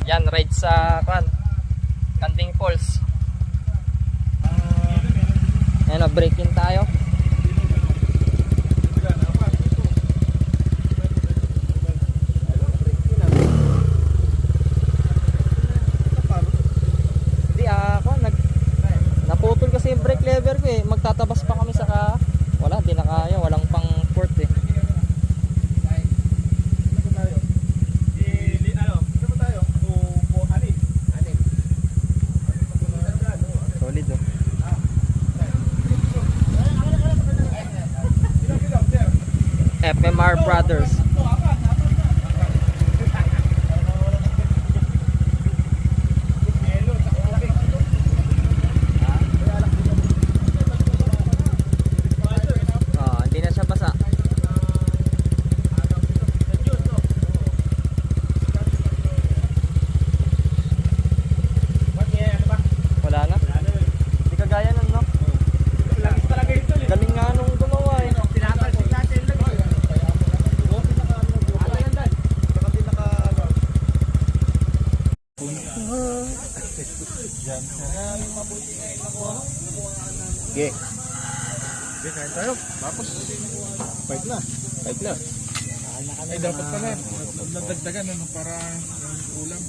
Yan, ride sa Canting Falls. Ayan o, break in tayo. Hindi ako, naputol kasi yung brake lever ko eh. Magtatabas pa kami sa wala, di na kaya, walang pang port eh. Solid oh. FMR Brothers. Hindi na siya basa. Wala na. Hindi kagaya nun, no? Galing nga nung gumawa eh. Okay. Okay, kain tayo. Tapos, 5 na. 5 na. Ay, dapat pala. Nadagdagan ano, para yung ulam.